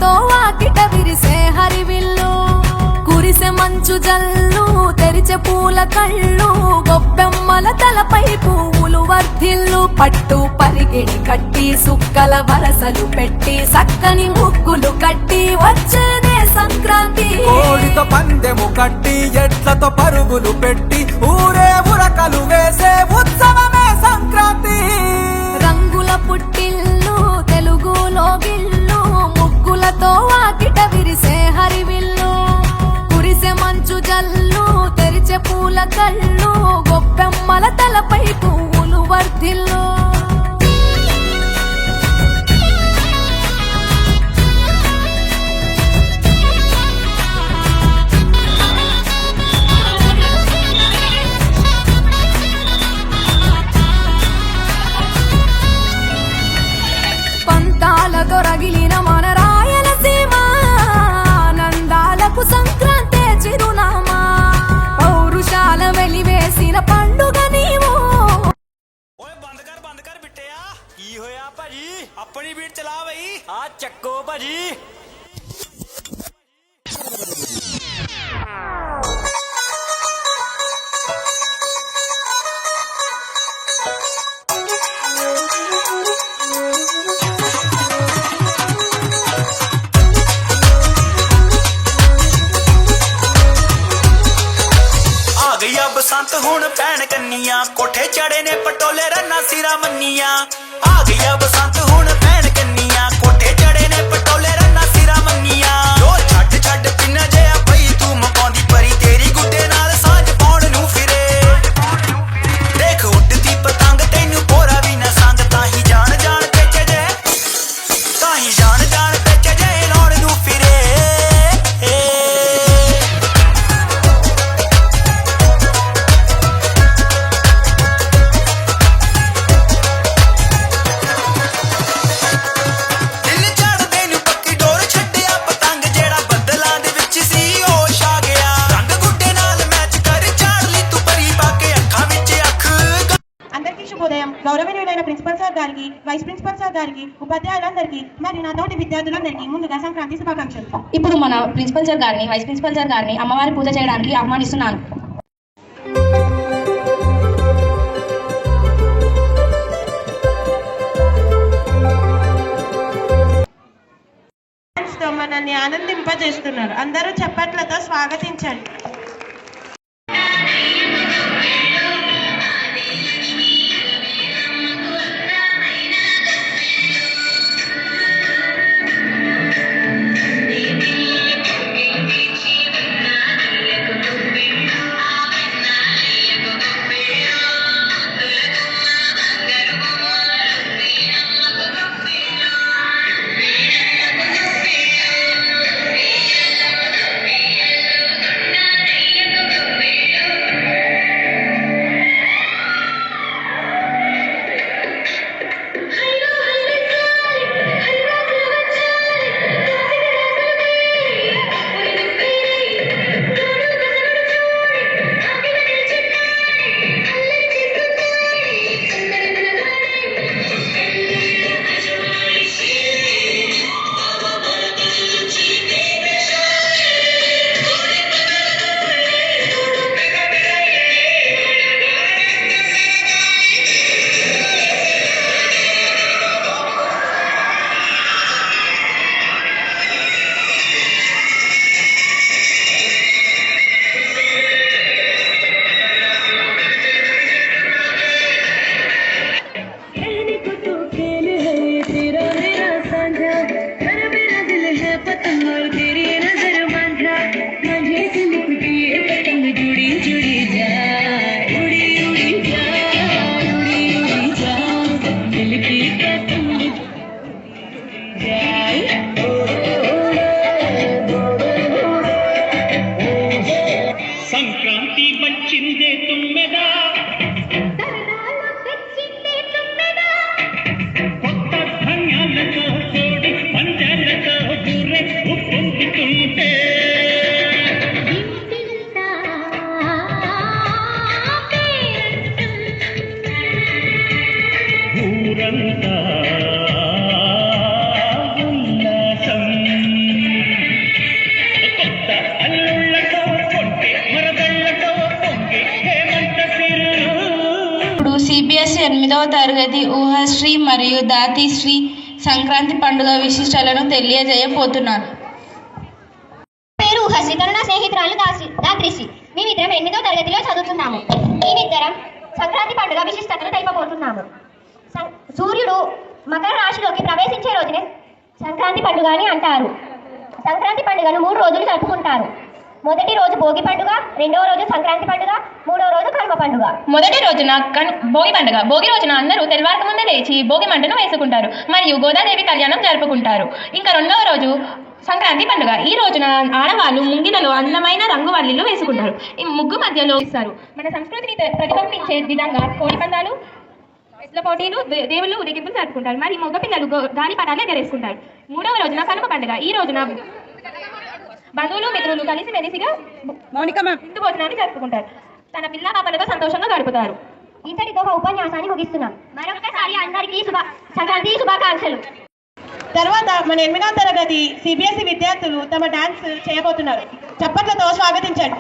ముగ్గులతో వాకిట విరిసే హరివిల్లు కురిసే మంచు జల్లు తెరిచే పూల కళ్ళు గొబ్బెమ్మల తలపై పువ్వులు వర్ధిల్లు పట్టు పరిగిడి కట్టి సుక్కల వరసలు పెట్టి సక్కని ముగ్గులు కట్టి వచ్చేదే సంక్రాంతి కోడితో పందెము కట్టి ఎట్లతో పరుగులు పెట్టి ఊరే ఉరకలు వేసే ఉత్సవమే సంక్రాంతి రంగుల పుట్టిల్లు తెలుగులో గిల్లు ముగ్గులతో వాకిట విరిసే హరివిల్లు కురిసే మంచు జల్లు తెరిచే పూల కళ్ళు గొబ్బెమ్మల తలపై పువ్వులు వర్ధిల్లు రగిలిన మన రాయలసీమ ఆనందాలకు సంక్రాంతే చిరునామా పౌరుషాల వెలివేసిన పండుగ నీవు ਬੰਦ ਕਰ ਬਿੱਟਿਆ ਕੀ ਹੋਇਆ ਭਾਜੀ ਆਪਣੀ ਬੀਟ ਚਲਾ ਬਈ ਆ ਚੱਕੋ ਭਾਜੀ बसंत हुण पैण कन्निया कोठे चढ़े ने पटोले रन्ना सिरा मन्निया आ गया बसंत हुण पैण कन्निया कोठे चढ़े ने पटोले रन्ना सिरा मन्निया जो छट छट पिन जया पई तू मपाउंदी परी तेरी गुड्डे नाल सांझ पाउण नू फिरे देख उड़दी पतंग तैनू पोरा भी ना संग ताही जान जान ते चजे ताही जान जान ते चजे लाउण नू फिरे గౌరవనీయులైన ప్రిన్సిపల్ సార్ గారికి వైస్ ప్రిన్సిపల్ సార్ గారికి ఉపాధ్యాయులందరికీ మరి నా తోటి విద్యార్థులందరికీ ముందుగా సంక్రాంతి శుభాకాంక్షలు. ఇప్పుడు మన ప్రిన్సిపల్ సార్ గారిని వైస్ ప్రిన్సిపల్ సార్ గారిని అమ్మవారి పూజ చేయడానికి ఆహ్వానిస్తున్నాను. మనల్ని ఆనందింపజేస్తున్నారు. అందరూ చప్పట్లతో స్వాగతించండి. 8వ తరగతి ఊహశ్రీ మరియు దాతిశ్రీ సంక్రాంతి పండుగ విశిష్టలను తెలియజేయబోతున్నాను. పేరు ఊహశ్రీ, తను నా స్నేహితురాలు దాత్రిశ్రీ. మేమిద్దరం 8వ తరగతిలో చదువుతున్నాము. మేమిద్దరం సంక్రాంతి పండుగ విశిష్టతను తెలుపబోతున్నాము. సూర్యుడు మకర రాశిలోకి ప్రవేశించే రోజునే సంక్రాంతి పండుగ అని అంటారు. సంక్రాంతి పండుగను 3 రోజులు జరుపుకుంటారు. మొదటి రోజు భోగి పండుగ, రెండవ రోజు సంక్రాంతి పండుగ, మూడవ రోజు కనుమ పండుగ. మొదటి రోజున భోగి పండుగ. భోగి రోజున అందరూ తెల్లవారు ముందే లేచి భోగి మంటను వేసుకుంటారు మరియు గోదాదేవి కళ్యాణం జరుపుకుంటారు. ఇంకా రెండవ రోజు సంక్రాంతి పండుగ. ఈ రోజున ఆడవాళ్ళు ముంగిలలో అందమైన రంగు వల్లిలు వేసుకుంటారు. ఈ ముగ్గు మధ్యలో ఇస్తారు. మన సంస్కృతిని ప్రతిబింబించే విధంగా కోడి పందాలు, ఎడ్ల పోటీలు, దేవుళ్ళు ఊరేగింపులు జరుపుకుంటారు. మరి మగ పిల్లలు గాలి పటాలు ఎగరేసుకుంటారు. మూడవ రోజున కనుమ పండుగ. ఈ రోజున బంధువులు మిత్రులు కలిసి మెలిసిగా విందు భోజనాన్ని జరుపుకుంటారు. తన పిల్ల పాపలతో సంతోషంగా గడుపుతారు. ఇంతటితో ఒక ఉపన్యాసాన్ని ముగిస్తున్నాం. మరొకసారి అందరికీ సంక్రాంతి శుభాకాంక్షలు. తర్వాత మన 8వ తరగతి సిబిఎస్ఈ విద్యార్థులు తమ డాన్స్ చేయబోతున్నారు. చప్పట్లతో స్వాగతించండి.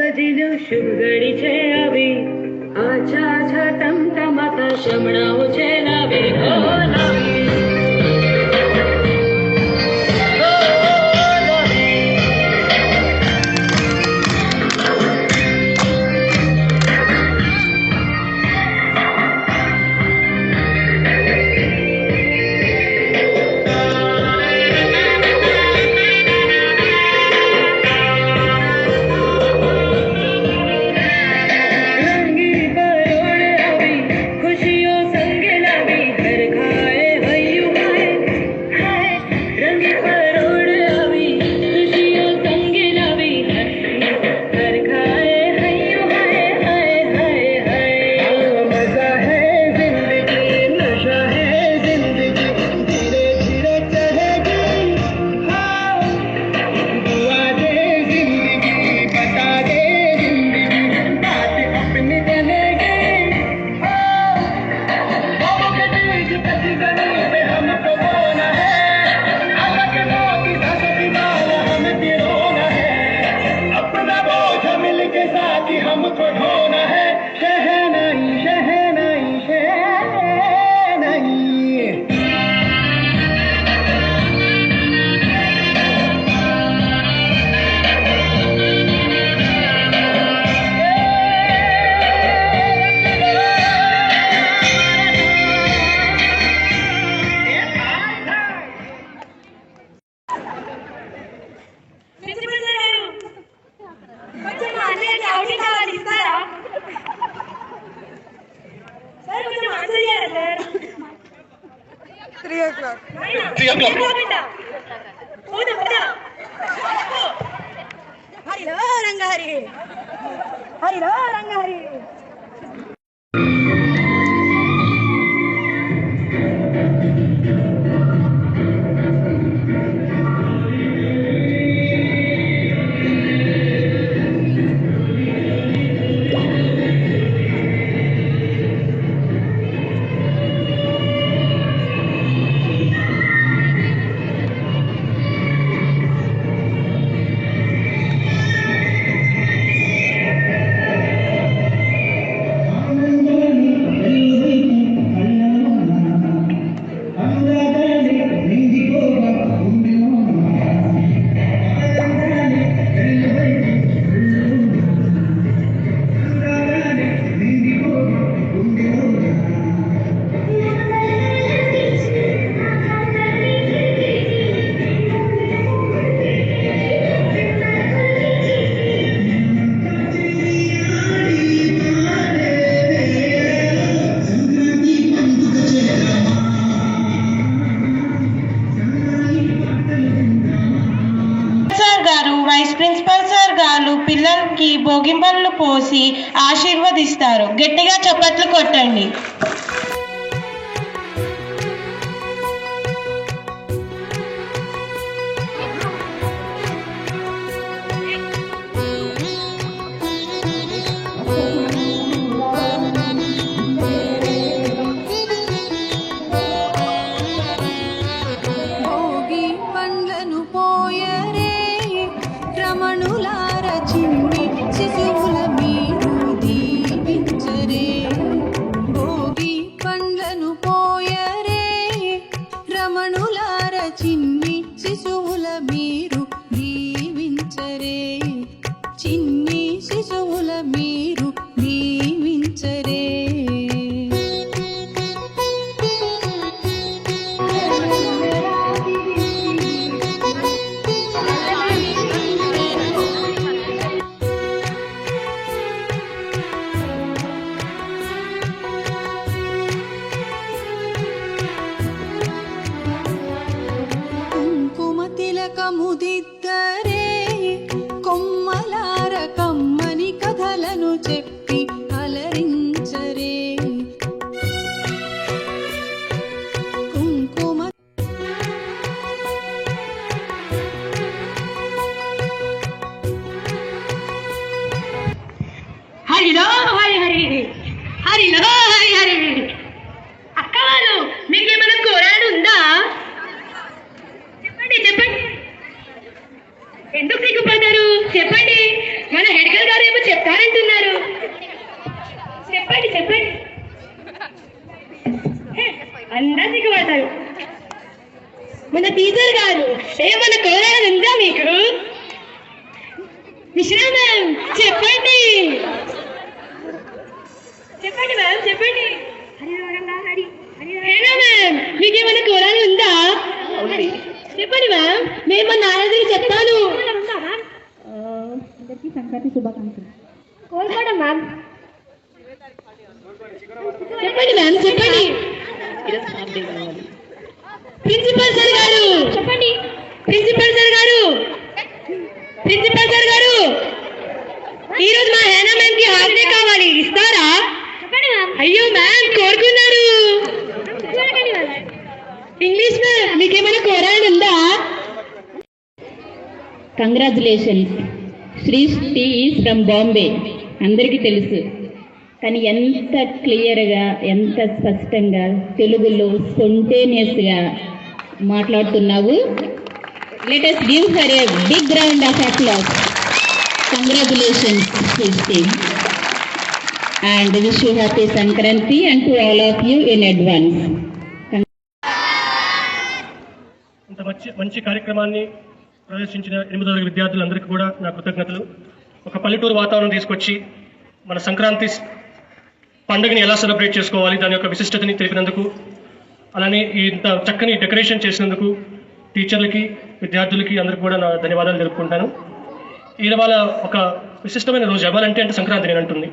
सजिलो शुभ घड़ी छे आवी आछा आछा टमटमाता शमणाओ छे लावी ओ लावी खुशियों संग लावी घर खाए भई 3 o'clock. హరిలో రంగహరి హరిలో రంగహరి. వైస్ ప్రిన్సిపల్ సార్ గారు పిల్లలకి భోగింపళ్ళు పోసి ఆశీర్వదిస్తారు. గట్టిగా చప్పట్లు కొట్టండి. భోగి పండ్లను పోయరే రమణులార చిన్ని శిశువుల మీరు దీవించరే. భోగి పండ్లను పోయరే రమణులార చిన్ని శిశువుల మీరు దీవించరే. చిన్ని శిశువుల మీరు దీవించరే. కుంకుమ తిలకముదిద్దరే కొమ్మలార కమ్మని కథలను చెప్పి అలరించరే. కుంకుమ హరిలో హరి హరి హరిలో హరి హరి. అక్క వాళ్ళు మీకేమైనా కోరాడు ఉందా? చెప్పండి చెప్పండి. ఎందుకు సిగ్గుపడ్డారు? చెప్పండి. మన హెడ్గర్ గారు ఏమో చెప్తారంటున్నారు. చెప్పండి చెప్పండి. అందరూ సిగ్గుపడతారు. మన టీచర్ గారు ఏమన్నా కోరాడు ఉందా మీకు? విశ్రామ్ మ్యామ్ చెప్పండి. చెప్పండి మ్యామ్ చెప్పండి. హేనా మ్యామ్ మీకేమైనా కోరాలు ఉందా? చెప్పండి మ్యామ్. మేము మా నారదులు చెప్తాను. సంక్రాంతి శుభాకాంక్షలు. కోరుకోవడం మ్యామ్. చెప్పండి మ్యామ్ చెప్పండి. ప్రిన్సిపల్ సార్ గారు చెప్పండి. ప్రిన్సిపల్ సార్ గారు ప్రిన్సిపల్ సార్ గారు ఈరోజు మా హేనా మ్యామ్ కి హాఫ్ డే కావాలి, ఇస్తారా? అయ్యో మ్యామ్ కోరుకున్నారు. ఇంగ్లీష్ మ్యామ్ మీకేమైనా కోరాలని ఉందా? కంగ్రాచులేషన్స్. శ్రీష్టి ఈజ్ ఫ్రమ్ బాంబే, అందరికీ తెలుసు. కానీ ఎంత క్లియర్గా, ఎంత స్పష్టంగా తెలుగులో స్పాంటేనియస్గా మాట్లాడుతున్నావు. Let us give her a big round of applause. Congratulations, Srishti. And wish you happy Sankranti and to all of you in advance. ఇంత మంచి కార్యక్రమాన్ని ప్రదర్శించిన 8వ తరగతి విద్యార్థులందరికీ కూడా నా కృతజ్ఞతలు. ఒక పల్లెటూరు వాతావరణం తీసుకొచ్చి మన సంక్రాంతి పండుగని ఎలా సెలబ్రేట్ చేసుకోవాలి, దాని యొక్క విశిష్టతని తెలిపినందుకు, అలానే ఇంత చక్కని డెకరేషన్ చేసినందుకు టీచర్లకి, విద్యార్థులకి అందరికీ కూడా నా ధన్యవాదాలు తెలుపుకుంటాను. ఇవాళ ఒక విశిష్టమైన రోజు. ఎవరంటే అంటే సంక్రాంతి నేను అంటుంది.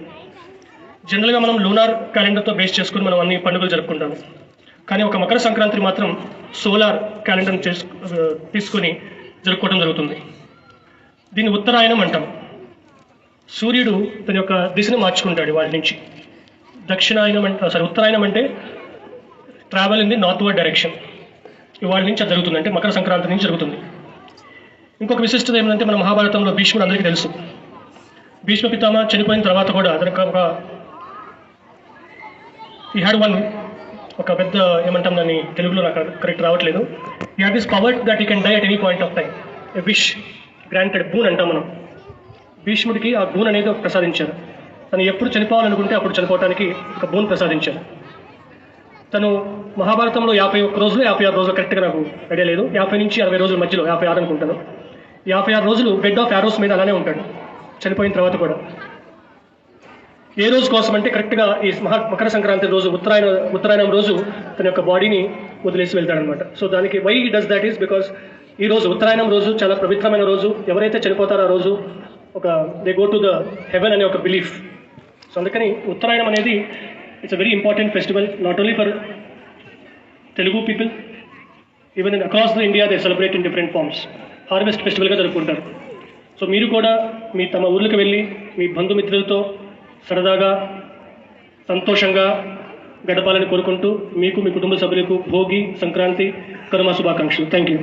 జనరల్గా మనం లూనార్ క్యాలెండర్తో బేస్ చేసుకుని మనం అన్ని పండుగలు జరుపుకుంటాము. కానీ ఒక మకర సంక్రాంతి మాత్రం సోలార్ క్యాలెండర్ని తీసుకొని జరుపుకోవడం జరుగుతుంది. దీన్ని ఉత్తరాయణం అంటాం. సూర్యుడు తన యొక్క దిశను మార్చుకుంటాడు వాళ్ళ నుంచి. ఉత్తరాయణం అంటే travel in the northward direction. ఇవాళ నుంచి అది జరుగుతుంది, అంటే మకర సంక్రాంతి నుంచి జరుగుతుంది. ఇంకొక విశిష్టత ఏమిటంటే మన మహాభారతంలో భీష్ముడు అందరికీ తెలుసు. భీష్మ పితామహ చనిపోయిన తర్వాత కూడా అతనికి ఒక పెద్ద ఏమంటాం దాన్ని తెలుగులో నాకు కరెక్ట్ రావట్లేదు. He had this power that you can die at any point of time. A wish granted, boon అంటాం మనం. భీష్ముడికి ఆ బూన్ అనేది ప్రసాదించారు. తను ఎప్పుడు చనిపోవాలనుకుంటే అప్పుడు చనిపోవడానికి ఒక బూన్ ప్రసాదించారు. తను మహాభారతంలో 51 రోజులు 56 రోజులు కరెక్ట్గా నాకు ఐడియా లేదు, 50 నుంచి 60 రోజుల మధ్యలో, 56 అనుకుంటాను. 56 రోజులు బెడ్ ఆఫ్ యారోస్ మీద అలానే ఉంటాడు చనిపోయిన తర్వాత కూడా. ఏ రోజు కోసం అంటే కరెక్ట్గా ఈ మకర సంక్రాంతి రోజు, ఉత్తరాయణం రోజు తన యొక్క బాడీని వదిలేసి వెళ్తాడనమాట. సో దానికి why he does that is because ఈ రోజు ఉత్తరాయణం రోజు చాలా పవిత్రమైన రోజు. ఎవరైతే చనిపోతారో ఆ రోజు they go to the heaven అనే ఒక బిలీఫ్. సో అందుకని ఉత్తరాయణం అనేది it's a very important festival, not only for Telugu people, even in across the India they celebrate in different forms. Harvest ఫెస్టివల్గా జరుపుకుంటారు. సో మీరు కూడా తమ ఊళ్ళకి వెళ్ళి మీ బంధుమిత్రులతో సరదాగా సంతోషంగా గడపాలని కోరుకుంటూ మీకు, మీ కుటుంబ సభ్యులకు భోగి, సంక్రాంతి, కనుమ శుభాకాంక్షలు. Thank you.